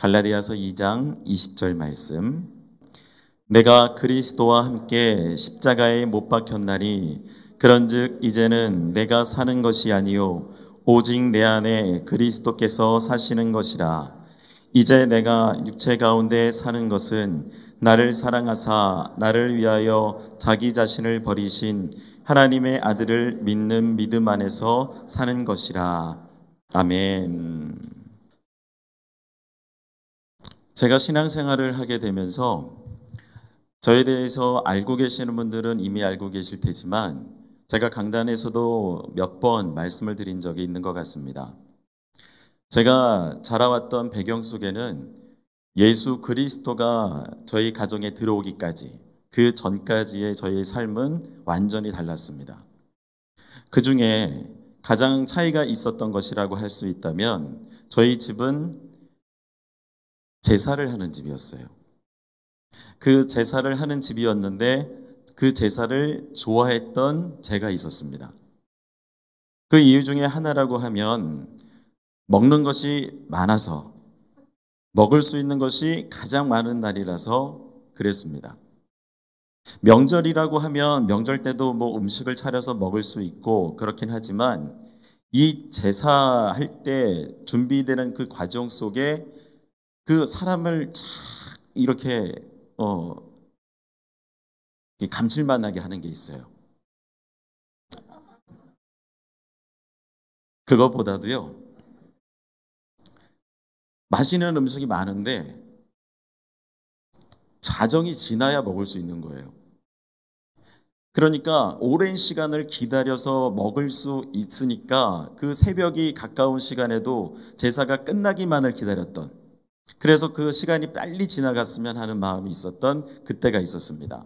갈라디아서 2장 20절 말씀. 내가 그리스도와 함께 십자가에 못 박혔나니 그런즉 이제는 내가 사는 것이 아니요 오직 내 안에 그리스도께서 사시는 것이라. 이제 내가 육체 가운데 사는 것은 나를 사랑하사 나를 위하여 자기 자신을 버리신 하나님의 아들을 믿는 믿음 안에서 사는 것이라. 아멘. 제가 신앙생활을 하게 되면서 저에 대해서 알고 계시는 분들은 이미 알고 계실 테지만 제가 강단에서도 몇 번 말씀을 드린 적이 있는 것 같습니다. 제가 자라왔던 배경 속에는 예수 그리스도가 저희 가정에 들어오기까지, 그 전까지의 저의 삶은 완전히 달랐습니다. 그 중에 가장 차이가 있었던 것이라고 할 수 있다면 저희 집은 제사를 하는 집이었어요. 그 제사를 하는 집이었는데 그 제사를 좋아했던 제가 있었습니다. 그 이유 중에 하나라고 하면 먹는 것이 많아서, 먹을 수 있는 것이 가장 많은 날이라서 그랬습니다. 명절이라고 하면 명절 때도 뭐 음식을 차려서 먹을 수 있고 그렇긴 하지만 이 제사할 때 준비되는 그 과정 속에 그 사람을 착 이렇게 감칠맛나게 하는 게 있어요. 그것보다도요, 맛있는 음식이 많은데 자정이 지나야 먹을 수 있는 거예요. 그러니까 오랜 시간을 기다려서 먹을 수 있으니까 그 새벽이 가까운 시간에도 제사가 끝나기만을 기다렸던, 그래서 그 시간이 빨리 지나갔으면 하는 마음이 있었던 그때가 있었습니다.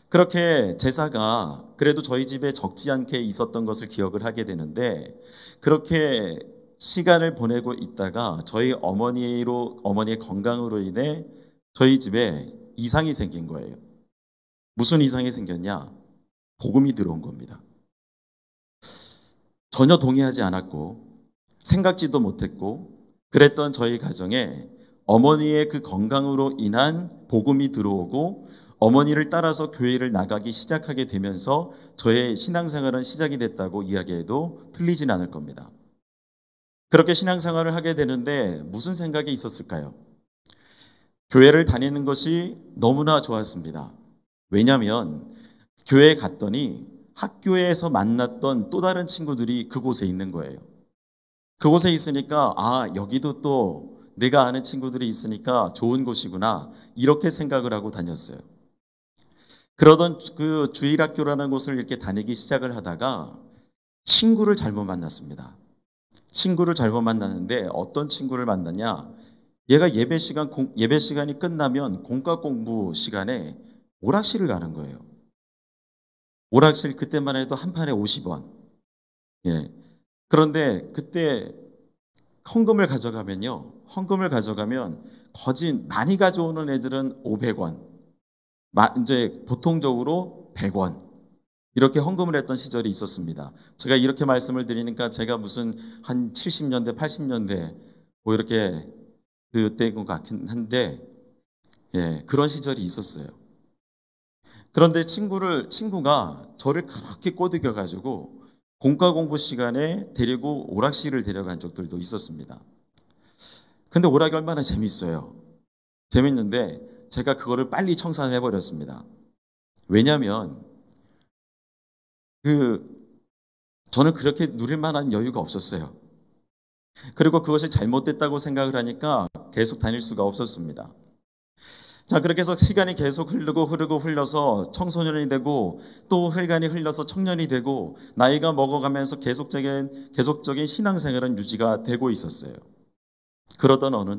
그렇게 제사가 그래도 저희 집에 적지 않게 있었던 것을 기억을 하게 되는데, 그렇게 시간을 보내고 있다가 저희 어머니의 건강으로 인해 저희 집에 이상이 생긴 거예요. 무슨 이상이 생겼냐? 복음이 들어온 겁니다. 전혀 동의하지 않았고 생각지도 못했고 그랬던 저희 가정에 어머니의 그 건강으로 인한 복음이 들어오고 어머니를 따라서 교회를 나가기 시작하게 되면서 저의 신앙생활은 시작이 됐다고 이야기해도 틀리진 않을 겁니다. 그렇게 신앙생활을 하게 되는데 무슨 생각이 있었을까요? 교회를 다니는 것이 너무나 좋았습니다. 왜냐하면 교회에 갔더니 학교에서 만났던 또 다른 친구들이 그곳에 있는 거예요. 그곳에 있으니까 여기도 또 내가 아는 친구들이 있으니까 좋은 곳이구나, 이렇게 생각을 하고 다녔어요. 그러던 그 주일학교라는 곳을 이렇게 다니기 시작을 하다가 친구를 잘못 만났습니다. 친구를 잘못 만났는데 어떤 친구를 만났냐? 얘가 예배 시간이 끝나면 공과 공부 시간에 오락실을 가는 거예요. 오락실 그때만 해도 한 판에 50원. 예. 그런데 그때 헌금을 가져가면 거진 많이 가져오는 애들은 500원, 이제 보통적으로 100원, 이렇게 헌금을 했던 시절이 있었습니다. 제가 이렇게 말씀을 드리니까 제가 무슨 한 70년대, 80년대 뭐 이렇게 그때인 것 같긴 한데, 그런 시절이 있었어요. 그런데 친구가 저를 그렇게 꼬드겨 가지고 공과 공부 시간에 데리고 오락실을 데려간 적들도 있었습니다. 근데 오락이 얼마나 재밌어요. 재밌는데 제가 그거를 빨리 청산을 해버렸습니다. 왜냐하면 저는 그렇게 누릴 만한 여유가 없었어요. 그리고 그것이 잘못됐다고 생각을 하니까 계속 다닐 수가 없었습니다. 자, 그렇게 해서 시간이 계속 흐르고 흘러서 청소년이 되고 또 시간이 흘러서 청년이 되고 나이가 먹어가면서 계속적인 신앙생활은 유지가 되고 있었어요. 그러던 어느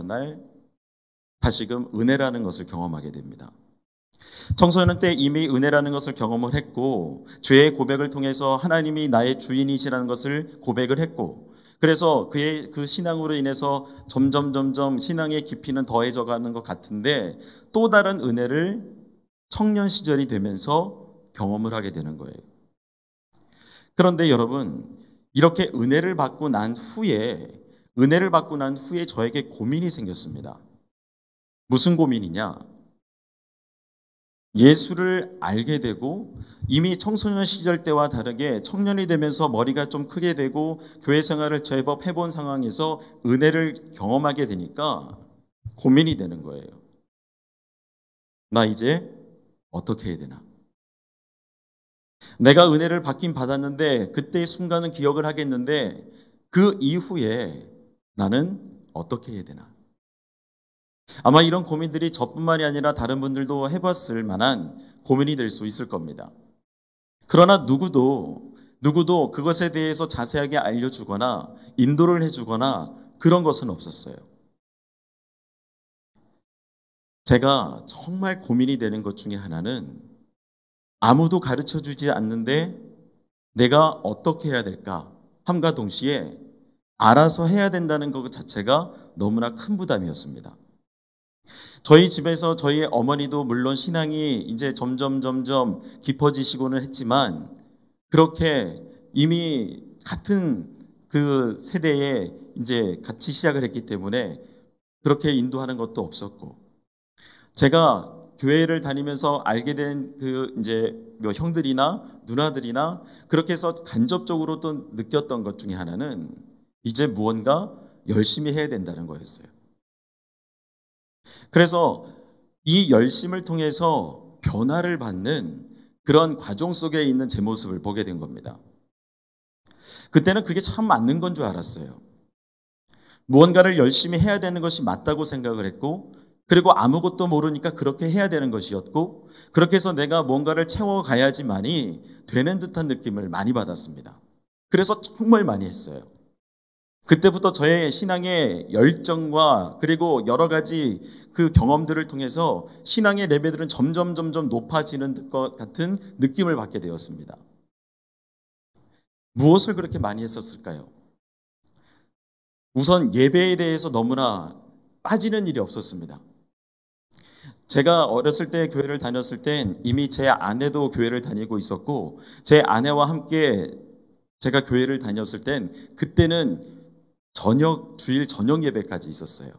날 다시금 은혜라는 것을 경험하게 됩니다. 청소년 때 이미 은혜라는 것을 경험을 했고 죄의 고백을 통해서 하나님이 나의 주인이시라는 것을 고백을 했고, 그래서 그의 그 신앙으로 인해서 점점 신앙의 깊이는 더해져 가는 것 같은데 또 다른 은혜를 청년 시절이 되면서 경험을 하게 되는 거예요. 그런데 여러분, 이렇게 은혜를 받고 난 후에 은혜를 받고 난 후에 저에게 고민이 생겼습니다. 무슨 고민이냐? 예수를 알게 되고 이미 청소년 시절 때와 다르게 청년이 되면서 머리가 좀 크게 되고 교회 생활을 제법 해본 상황에서 은혜를 경험하게 되니까 고민이 되는 거예요. 나 이제 어떻게 해야 되나? 내가 은혜를 받긴 받았는데 그때의 순간은 기억을 하겠는데 그 이후에 나는 어떻게 해야 되나? 아마 이런 고민들이 저뿐만이 아니라 다른 분들도 해봤을 만한 고민이 될 수 있을 겁니다. 그러나 누구도 그것에 대해서 자세하게 알려주거나 인도를 해주거나 그런 것은 없었어요. 제가 정말 고민이 되는 것 중에 하나는 아무도 가르쳐 주지 않는데 내가 어떻게 해야 될까 함과 동시에 알아서 해야 된다는 것 자체가 너무나 큰 부담이었습니다. 저희 집에서 저희 어머니도 물론 신앙이 이제 점점 깊어지시고는 했지만 그렇게 이미 같은 그 세대에 이제 같이 시작을 했기 때문에 그렇게 인도하는 것도 없었고 제가 교회를 다니면서 알게 된 그 이제 뭐 형들이나 누나들이나 그렇게 해서 간접적으로 또 느꼈던 것 중에 하나는 이제 무언가 열심히 해야 된다는 거였어요. 그래서 이 열심을 통해서 변화를 받는 그런 과정 속에 있는 제 모습을 보게 된 겁니다. 그때는 그게 참 맞는 건 줄 알았어요. 무언가를 열심히 해야 되는 것이 맞다고 생각을 했고 그리고 아무것도 모르니까 그렇게 해야 되는 것이었고 그렇게 해서 내가 뭔가를 채워가야지만이 되는 듯한 느낌을 많이 받았습니다. 그래서 정말 많이 했어요. 그때부터 저의 신앙의 열정과 그리고 여러 가지 그 경험들을 통해서 신앙의 레벨들은 점점 높아지는 것 같은 느낌을 받게 되었습니다. 무엇을 그렇게 많이 했었을까요? 우선 예배에 대해서 너무나 빠지는 일이 없었습니다. 제가 어렸을 때 교회를 다녔을 땐 이미 제 아내도 교회를 다니고 있었고 제 아내와 함께 제가 교회를 다녔을 땐 그때는 주일 저녁 예배까지 있었어요.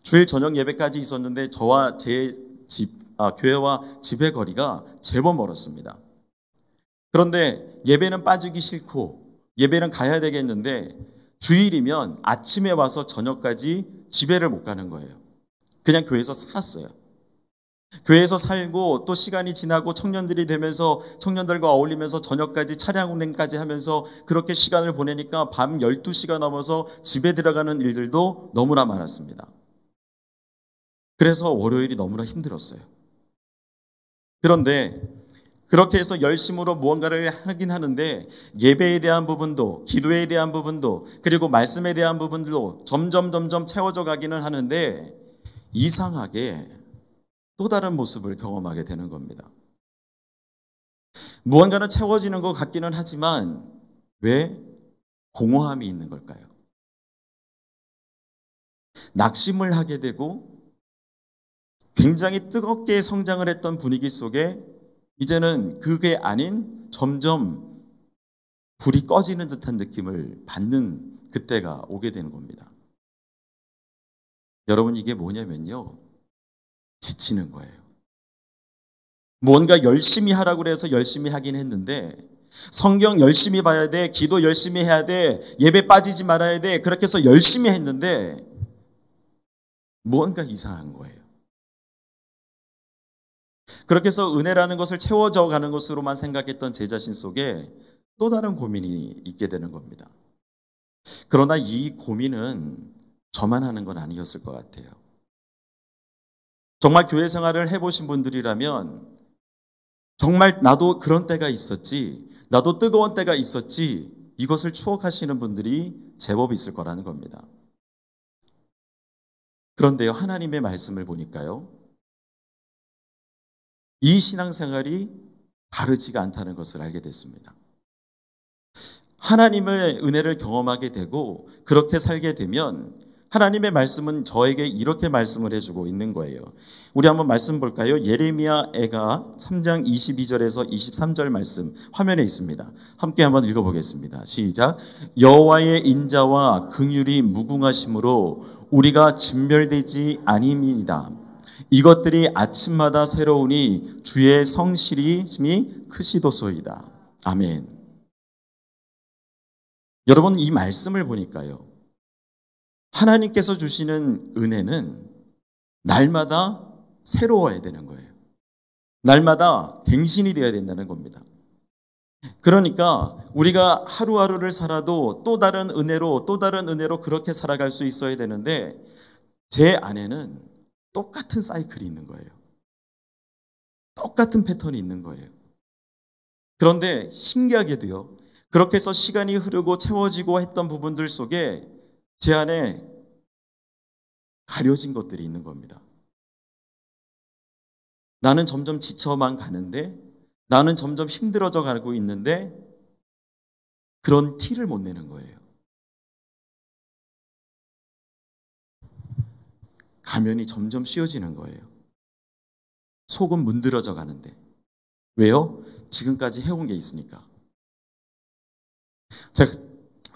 주일 저녁 예배까지 있었는데 저와 제 교회와 집의 거리가 제법 멀었습니다. 그런데 예배는 빠지기 싫고 예배는 가야 되겠는데 주일이면 아침에 와서 저녁까지 집에를 못 가는 거예요. 그냥 교회에서 살았어요. 교회에서 살고 또 시간이 지나고 청년들이 되면서 청년들과 어울리면서 저녁까지 차량 운행까지 하면서 그렇게 시간을 보내니까 밤 12시가 넘어서 집에 들어가는 일들도 너무나 많았습니다. 그래서 월요일이 너무나 힘들었어요. 그런데 그렇게 해서 열심으로 무언가를 하긴 하는데 예배에 대한 부분도 기도에 대한 부분도 그리고 말씀에 대한 부분도 점점 채워져 가기는 하는데 이상하게 또 다른 모습을 경험하게 되는 겁니다. 무언가는 채워지는 것 같기는 하지만 왜 공허함이 있는 걸까요? 낙심을 하게 되고 굉장히 뜨겁게 성장을 했던 분위기 속에 이제는 그게 아닌 점점 불이 꺼지는 듯한 느낌을 받는 그때가 오게 되는 겁니다. 여러분 이게 뭐냐면요. 지치는 거예요. 뭔가 열심히 하라고 그래서 열심히 하긴 했는데 성경 열심히 봐야 돼, 기도 열심히 해야 돼, 예배 빠지지 말아야 돼 그렇게 해서 열심히 했는데 무언가 이상한 거예요. 그렇게 해서 은혜라는 것을 채워져 가는 것으로만 생각했던 제 자신 속에 또 다른 고민이 있게 되는 겁니다. 그러나 이 고민은 저만 하는 건 아니었을 것 같아요. 정말 교회 생활을 해보신 분들이라면 정말 나도 그런 때가 있었지, 나도 뜨거운 때가 있었지 이것을 추억하시는 분들이 제법 있을 거라는 겁니다. 그런데요, 하나님의 말씀을 보니까요. 이 신앙생활이 바르지가 않다는 것을 알게 됐습니다. 하나님의 은혜를 경험하게 되고 그렇게 살게 되면 하나님의 말씀은 저에게 이렇게 말씀을 해주고 있는 거예요. 우리 한번 말씀 볼까요? 예레미야가 3장 22절에서 23절 말씀 화면에 있습니다. 함께 한번 읽어보겠습니다. 시작. 여호와의 인자와 긍휼이 무궁하심으로 우리가 진멸되지 아니니이다. 이것들이 아침마다 새로우니 주의 성실이심이 크시도소이다. 아멘. 여러분, 이 말씀을 보니까요, 하나님께서 주시는 은혜는 날마다 새로워야 되는 거예요. 날마다 갱신이 되어야 된다는 겁니다. 그러니까 우리가 하루하루를 살아도 또 다른 은혜로 그렇게 살아갈 수 있어야 되는데, 제 안에는 똑같은 사이클이 있는 거예요. 똑같은 패턴이 있는 거예요. 그런데 신기하게도요, 그렇게 해서 시간이 흐르고 채워지고 했던 부분들 속에 제 안에 가려진 것들이 있는 겁니다. 나는 점점 지쳐만 가는데, 나는 점점 힘들어져 가고 있는데 그런 티를 못 내는 거예요. 가면이 점점 씌워지는 거예요. 속은 문드러져 가는데. 왜요? 지금까지 해온 게 있으니까. 제가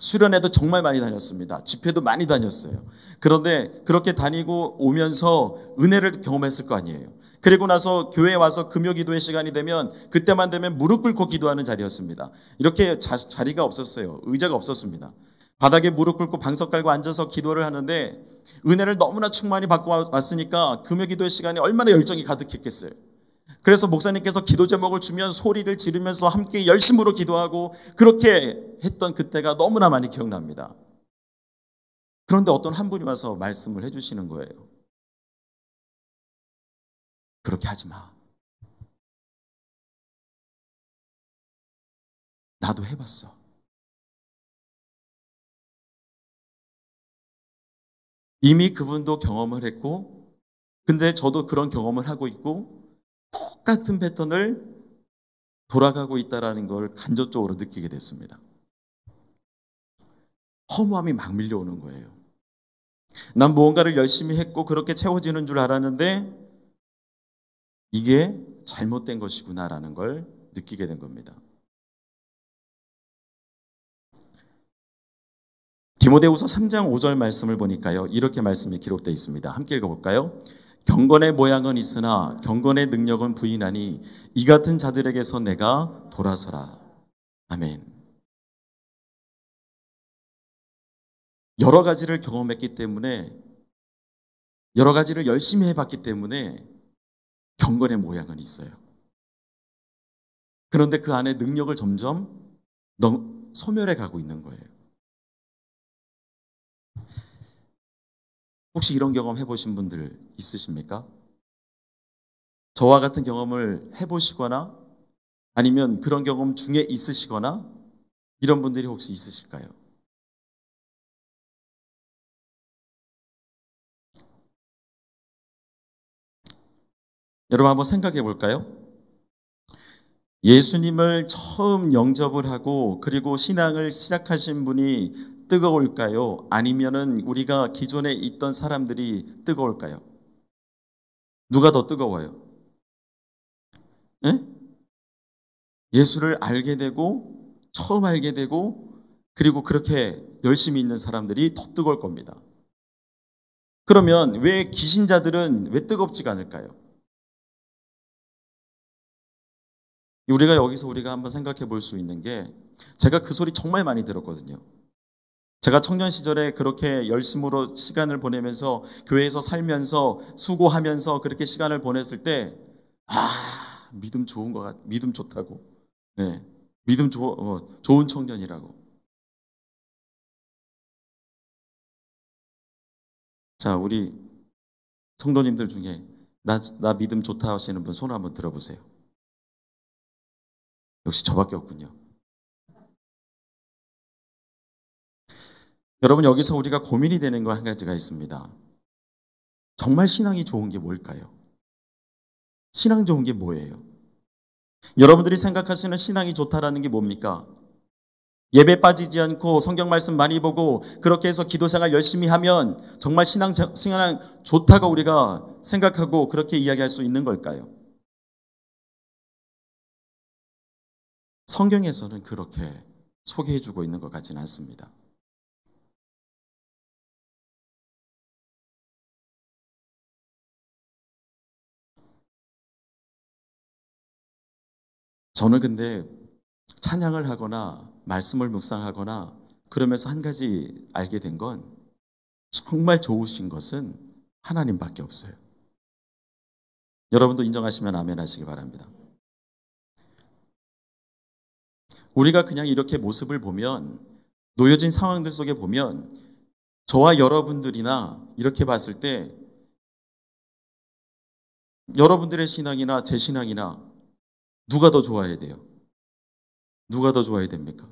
수련회도 정말 많이 다녔습니다. 집회도 많이 다녔어요. 그런데 그렇게 다니고 오면서 은혜를 경험했을 거 아니에요. 그리고 나서 교회에 와서 금요기도의 시간이 되면 그때만 되면 무릎 꿇고 기도하는 자리였습니다. 이렇게 자리가 없었어요. 의자가 없었습니다. 바닥에 무릎 꿇고 방석 깔고 앉아서 기도를 하는데 은혜를 너무나 충만히 받고 왔으니까 금요기도의 시간이 얼마나 열정이 가득했겠어요. 그래서 목사님께서 기도 제목을 주면 소리를 지르면서 함께 열심으로 기도하고 그렇게 했던 그때가 너무나 많이 기억납니다. 그런데 어떤 한 분이 와서 말씀을 해주시는 거예요. 그렇게 하지 마. 나도 해봤어. 이미 그분도 경험을 했고, 근데 저도 그런 경험을 하고 있고 똑같은 패턴을 돌아가고 있다는 걸 간접적으로 느끼게 됐습니다. 허무함이 막 밀려오는 거예요. 난 무언가를 열심히 했고 그렇게 채워지는 줄 알았는데 이게 잘못된 것이구나라는 걸 느끼게 된 겁니다. 디모데후서 3장 5절 말씀을 보니까요, 이렇게 말씀이 기록되어 있습니다. 함께 읽어볼까요? 경건의 모양은 있으나 경건의 능력은 부인하니 이 같은 자들에게서 내가 돌아서라. 아멘. 여러 가지를 경험했기 때문에, 여러 가지를 열심히 해봤기 때문에 경건의 모양은 있어요. 그런데 그 안에 능력을 점점 소멸해 가고 있는 거예요. 혹시 이런 경험 해보신 분들 있으십니까? 저와 같은 경험을 해보시거나 아니면 그런 경험 중에 있으시거나 이런 분들이 혹시 있으실까요? 여러분 한번 생각해 볼까요? 예수님을 처음 영접을 하고 그리고 신앙을 시작하신 분이 뜨거울까요? 아니면은 우리가 기존에 있던 사람들이 뜨거울까요? 누가 더 뜨거워요? 예? 예수를 알게 되고 처음 알게 되고 그리고 그렇게 열심히 있는 사람들이 더 뜨거울 겁니다. 그러면 왜 기신자들은 왜 뜨겁지가 않을까요? 우리가 여기서 우리가 한번 생각해 볼 수 있는 게, 제가 그 소리 정말 많이 들었거든요. 제가 청년 시절에 그렇게 열심으로 시간을 보내면서 교회에서 살면서 수고하면서 그렇게 시간을 보냈을 때, 믿음 좋은 것 믿음 좋다고, 네, 믿음 좋은 청년이라고. 자, 우리 성도님들 중에 나 믿음 좋다 하시는 분 손 한번 들어보세요. 역시 저밖에 없군요. 여러분, 여기서 우리가 고민이 되는 거 한 가지가 있습니다. 정말 신앙이 좋은 게 뭘까요? 신앙 좋은 게 뭐예요? 여러분들이 생각하시는 신앙이 좋다라는 게 뭡니까? 예배 빠지지 않고 성경 말씀 많이 보고 그렇게 해서 기도 생활 열심히 하면 정말 신앙 좋다고 우리가 생각하고 그렇게 이야기할 수 있는 걸까요? 성경에서는 그렇게 소개해 주고 있는 것 같지는 않습니다. 저는 근데 찬양을 하거나 말씀을 묵상하거나 그러면서 한 가지 알게 된 건 정말 좋으신 것은 하나님밖에 없어요. 여러분도 인정하시면 아멘 하시기 바랍니다. 우리가 그냥 이렇게 모습을 보면 놓여진 상황들 속에 보면 저와 여러분들이나 이렇게 봤을 때 여러분들의 신앙이나 제 신앙이나 누가 더 좋아야 돼요? 누가 더 좋아야 됩니까?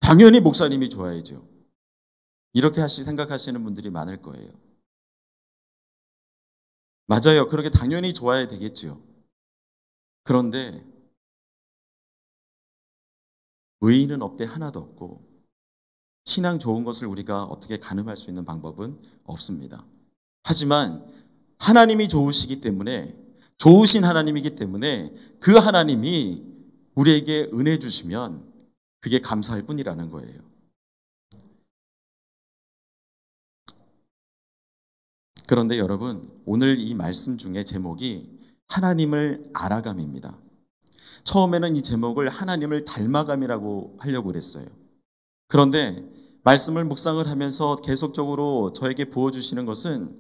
당연히 목사님이 좋아야죠. 이렇게 생각하시는 분들이 많을 거예요. 맞아요. 그렇게 당연히 좋아야 되겠죠. 그런데 의인은 없대 하나도 없고 신앙 좋은 것을 우리가 어떻게 가늠할 수 있는 방법은 없습니다. 하지만 하나님이 좋으시기 때문에 좋으신 하나님이기 때문에 그 하나님이 우리에게 은혜 주시면 그게 감사할 뿐이라는 거예요. 그런데 여러분, 오늘 이 말씀 중에 제목이 하나님을 알아감입니다. 처음에는 이 제목을 하나님을 닮아감이라고 하려고 그랬어요. 그런데 말씀을 묵상을 하면서 계속적으로 저에게 부어주시는 것은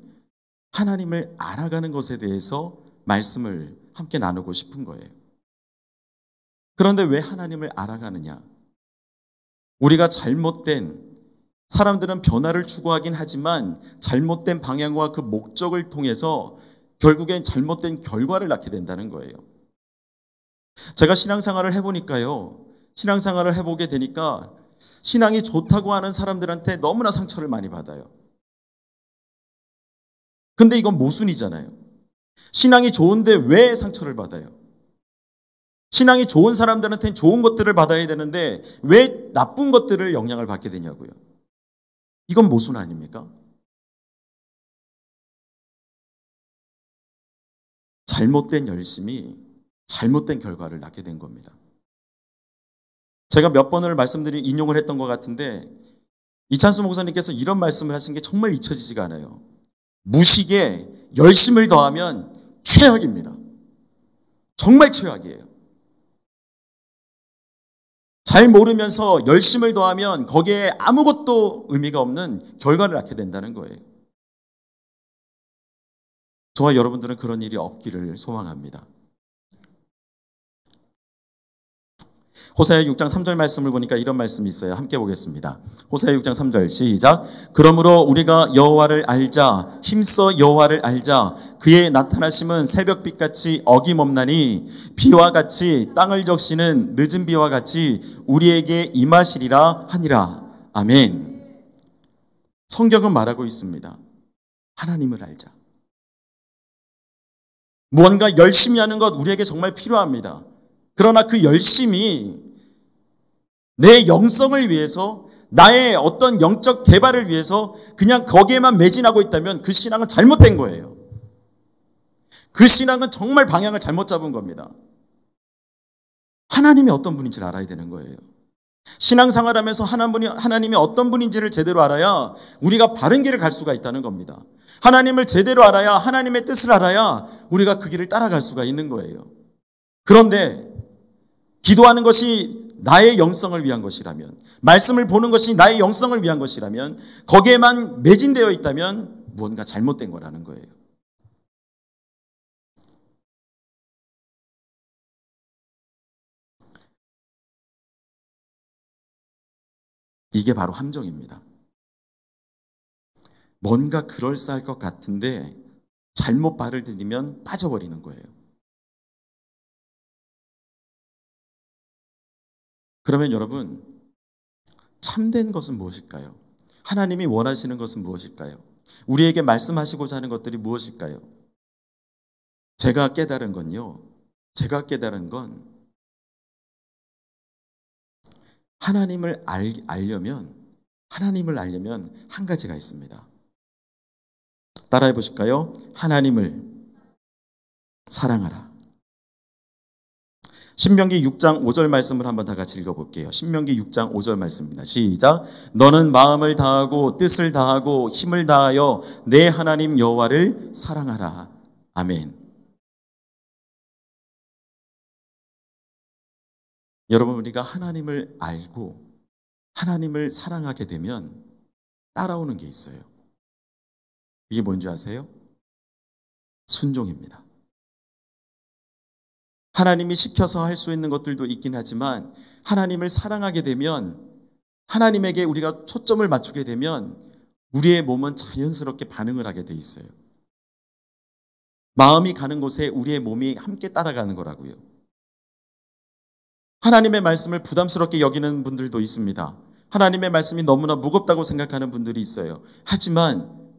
하나님을 알아가는 것에 대해서 말씀을 함께 나누고 싶은 거예요. 그런데 왜 하나님을 알아가느냐? 우리가 사람들은 변화를 추구하긴 하지만 잘못된 방향과 그 목적을 통해서 결국엔 잘못된 결과를 낳게 된다는 거예요. 제가 신앙생활을 해보니까요. 신앙생활을 해보게 되니까 신앙이 좋다고 하는 사람들한테 너무나 상처를 많이 받아요. 근데 이건 모순이잖아요. 신앙이 좋은데 왜 상처를 받아요? 신앙이 좋은 사람들한테는 좋은 것들을 받아야 되는데 왜 나쁜 것들을 영향을 받게 되냐고요. 이건 모순 아닙니까? 잘못된 열심이 잘못된 결과를 낳게 된 겁니다. 제가 몇 번을 인용을 했던 것 같은데 이찬수 목사님께서 이런 말씀을 하신 게 정말 잊혀지지가 않아요. 무식에 열심을 더하면 최악입니다. 정말 최악이에요. 잘 모르면서 열심을 더하면 거기에 아무것도 의미가 없는 결과를 낳게 된다는 거예요. 저와 여러분들은 그런 일이 없기를 소망합니다. 호세아 6장 3절 말씀을 보니까 이런 말씀이 있어요. 함께 보겠습니다. 호세아 6장 3절 시작. 그러므로 우리가 여호와를 알자. 힘써 여호와를 알자. 그의 나타나심은 새벽빛같이 어김없나니 비와 같이 땅을 적시는 늦은 비와 같이 우리에게 임하시리라 하니라. 아멘. 성경은 말하고 있습니다. 하나님을 알자. 무언가 열심히 하는 것 우리에게 정말 필요합니다. 그러나 그 열심이 내 영성을 위해서 나의 어떤 영적 개발을 위해서 그냥 거기에만 매진하고 있다면 그 신앙은 잘못된 거예요. 그 신앙은 정말 방향을 잘못 잡은 겁니다. 하나님이 어떤 분인지를 알아야 되는 거예요. 신앙생활하면서 하나님이 어떤 분인지를 제대로 알아야 우리가 바른 길을 갈 수가 있다는 겁니다. 하나님을 제대로 알아야 하나님의 뜻을 알아야 우리가 그 길을 따라갈 수가 있는 거예요. 그런데 기도하는 것이 나의 영성을 위한 것이라면, 말씀을 보는 것이 나의 영성을 위한 것이라면, 거기에만 매진되어 있다면 무언가 잘못된 거라는 거예요. 이게 바로 함정입니다. 뭔가 그럴싸할 것 같은데 잘못 발을 들이면 빠져버리는 거예요. 그러면 여러분, 참된 것은 무엇일까요? 하나님이 원하시는 것은 무엇일까요? 우리에게 말씀하시고자 하는 것들이 무엇일까요? 제가 깨달은 건 하나님을 알려면 한 가지가 있습니다. 따라해 보실까요? 하나님을 사랑하라. 신명기 6장 5절 말씀을 한번 다 같이 읽어볼게요. 신명기 6장 5절 말씀입니다. 시작. 너는 마음을 다하고 뜻을 다하고 힘을 다하여 내 하나님 여호와를 사랑하라. 아멘. 여러분, 우리가 하나님을 알고 하나님을 사랑하게 되면 따라오는 게 있어요. 이게 뭔지 아세요? 순종입니다. 하나님이 시켜서 할 수 있는 것들도 있긴 하지만 하나님을 사랑하게 되면, 하나님에게 우리가 초점을 맞추게 되면 우리의 몸은 자연스럽게 반응을 하게 돼 있어요. 마음이 가는 곳에 우리의 몸이 함께 따라가는 거라고요. 하나님의 말씀을 부담스럽게 여기는 분들도 있습니다. 하나님의 말씀이 너무나 무겁다고 생각하는 분들이 있어요. 하지만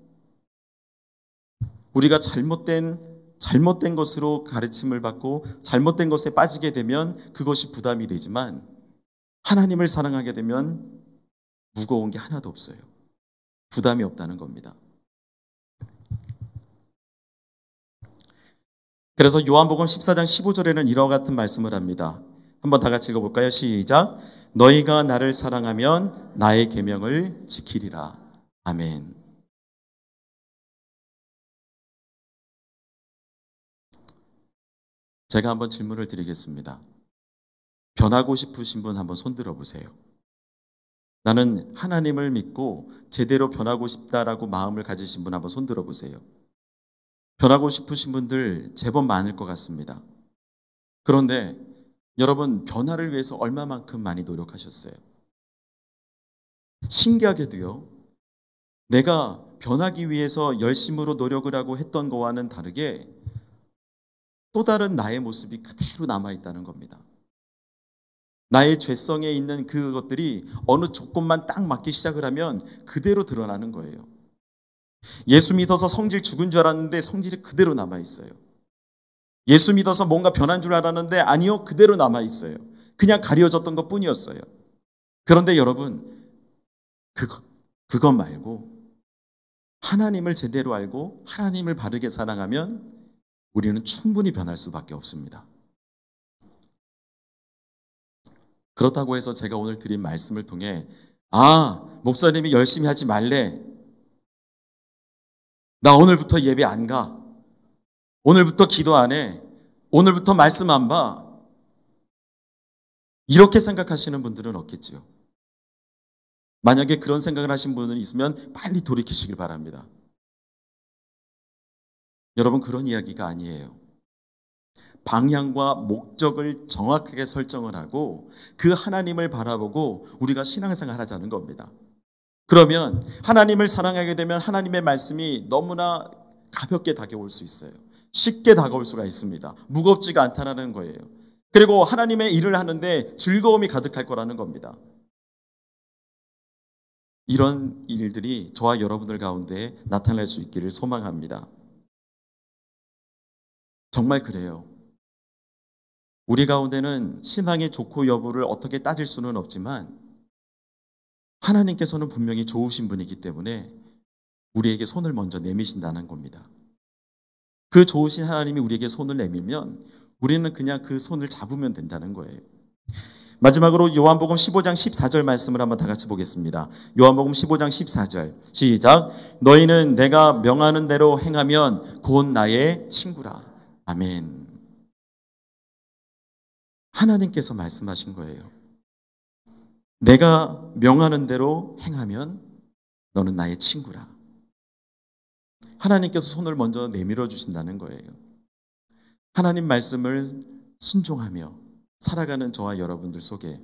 우리가 잘못된 것으로 가르침을 받고 잘못된 것에 빠지게 되면 그것이 부담이 되지만, 하나님을 사랑하게 되면 무거운 게 하나도 없어요. 부담이 없다는 겁니다. 그래서 요한복음 14장 15절에는 이와 같은 말씀을 합니다. 한번 다 같이 읽어볼까요? 시작. 너희가 나를 사랑하면 나의 계명을 지키리라. 아멘. 제가 한번 질문을 드리겠습니다. 변하고 싶으신 분 한번 손들어 보세요. 나는 하나님을 믿고 제대로 변하고 싶다라고 마음을 가지신 분 한번 손들어 보세요. 변하고 싶으신 분들 제법 많을 것 같습니다. 그런데 여러분, 변화를 위해서 얼마만큼 많이 노력하셨어요? 신기하게도요, 내가 변하기 위해서 열심으로 노력을 하고 했던 거와는 다르게 또 다른 나의 모습이 그대로 남아있다는 겁니다. 나의 죄성에 있는 그것들이 어느 조건만 딱 맞기 시작을 하면 그대로 드러나는 거예요. 예수 믿어서 성질 죽은 줄 알았는데 성질이 그대로 남아있어요. 예수 믿어서 뭔가 변한 줄 알았는데 아니요, 그대로 남아있어요. 그냥 가려졌던 것 뿐이었어요. 그런데 여러분, 그것 말고 하나님을 제대로 알고 하나님을 바르게 사랑하면 우리는 충분히 변할 수밖에 없습니다. 그렇다고 해서 제가 오늘 드린 말씀을 통해 목사님이 열심히 하지 말래, 나 오늘부터 예배 안 가, 오늘부터 기도 안 해, 오늘부터 말씀 안 봐, 이렇게 생각하시는 분들은 없겠지요. 만약에 그런 생각을 하신 분이 있으면 빨리 돌이키시길 바랍니다. 여러분, 그런 이야기가 아니에요. 방향과 목적을 정확하게 설정을 하고 그 하나님을 바라보고 우리가 신앙생활 하자는 겁니다. 그러면 하나님을 사랑하게 되면 하나님의 말씀이 너무나 가볍게 다가올 수 있어요. 쉽게 다가올 수가 있습니다. 무겁지가 않다는 거예요. 그리고 하나님의 일을 하는데 즐거움이 가득할 거라는 겁니다. 이런 일들이 저와 여러분들 가운데 나타날 수 있기를 소망합니다. 정말 그래요. 우리 가운데는 신앙의 좋고 여부를 어떻게 따질 수는 없지만 하나님께서는 분명히 좋으신 분이기 때문에 우리에게 손을 먼저 내미신다는 겁니다. 그 좋으신 하나님이 우리에게 손을 내밀면 우리는 그냥 그 손을 잡으면 된다는 거예요. 마지막으로 요한복음 15장 14절 말씀을 한번 다 같이 보겠습니다. 요한복음 15장 14절 시작. 너희는 내가 명하는 대로 행하면 곧 나의 친구라. 아멘. 하나님께서 말씀하신 거예요. 내가 명하는 대로 행하면 너는 나의 친구라. 하나님께서 손을 먼저 내밀어 주신다는 거예요. 하나님 말씀을 순종하며 살아가는 저와 여러분들 속에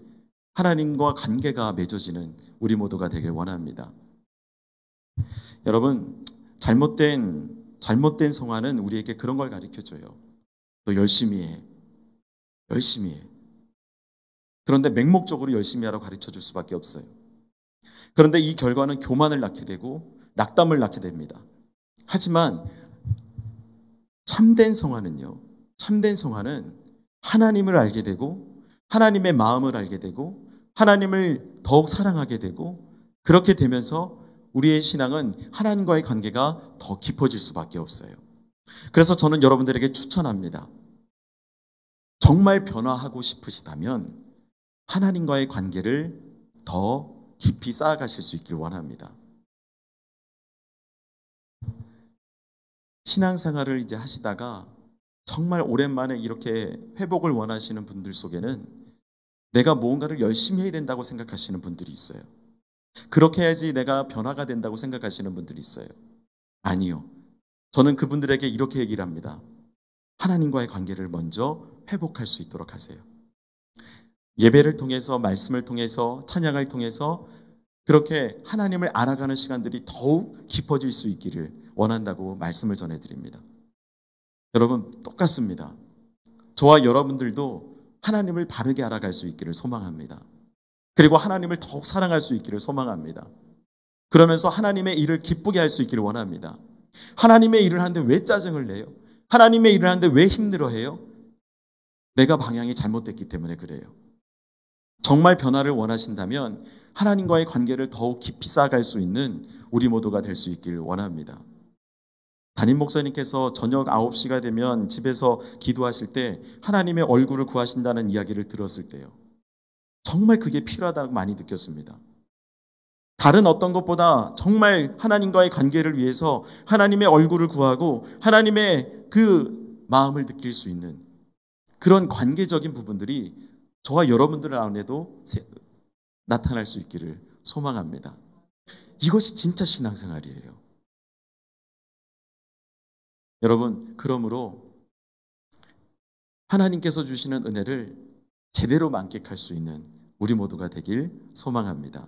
하나님과 관계가 맺어지는 우리 모두가 되길 원합니다. 여러분, 잘못된 성화는 우리에게 그런 걸 가르쳐줘요. 너 열심히 해. 열심히 해. 그런데 맹목적으로 열심히 하라고 가르쳐줄 수밖에 없어요. 그런데 이 결과는 교만을 낳게 되고 낙담을 낳게 됩니다. 하지만 참된 성화는요, 참된 성화는 하나님을 알게 되고 하나님의 마음을 알게 되고 하나님을 더욱 사랑하게 되고 그렇게 되면서 우리의 신앙은 하나님과의 관계가 더 깊어질 수밖에 없어요. 그래서 저는 여러분들에게 추천합니다. 정말 변화하고 싶으시다면 하나님과의 관계를 더 깊이 쌓아가실 수 있길 원합니다. 신앙생활을 이제 하시다가 정말 오랜만에 이렇게 회복을 원하시는 분들 속에는 내가 무언가를 열심히 해야 된다고 생각하시는 분들이 있어요. 그렇게 해야지 내가 변화가 된다고 생각하시는 분들이 있어요. 아니요. 저는 그분들에게 이렇게 얘기를 합니다. 하나님과의 관계를 먼저 회복할 수 있도록 하세요. 예배를 통해서, 말씀을 통해서, 찬양을 통해서 그렇게 하나님을 알아가는 시간들이 더욱 깊어질 수 있기를 원한다고 말씀을 전해드립니다. 여러분, 똑같습니다. 저와 여러분들도 하나님을 바르게 알아갈 수 있기를 소망합니다. 그리고 하나님을 더욱 사랑할 수 있기를 소망합니다. 그러면서 하나님의 일을 기쁘게 할 수 있기를 원합니다. 하나님의 일을 하는데 왜 짜증을 내요? 하나님의 일을 하는데 왜 힘들어해요? 내가 방향이 잘못됐기 때문에 그래요. 정말 변화를 원하신다면 하나님과의 관계를 더욱 깊이 쌓아갈 수 있는 우리 모두가 될 수 있기를 원합니다. 담임 목사님께서 저녁 9시가 되면 집에서 기도하실 때 하나님의 얼굴을 구하신다는 이야기를 들었을 때요. 정말 그게 필요하다고 많이 느꼈습니다. 다른 어떤 것보다 정말 하나님과의 관계를 위해서 하나님의 얼굴을 구하고 하나님의 그 마음을 느낄 수 있는 그런 관계적인 부분들이 저와 여러분들 안에도 나타날 수 있기를 소망합니다. 이것이 진짜 신앙생활이에요. 여러분, 그러므로 하나님께서 주시는 은혜를 제대로 만끽할 수 있는 우리 모두가 되길 소망합니다.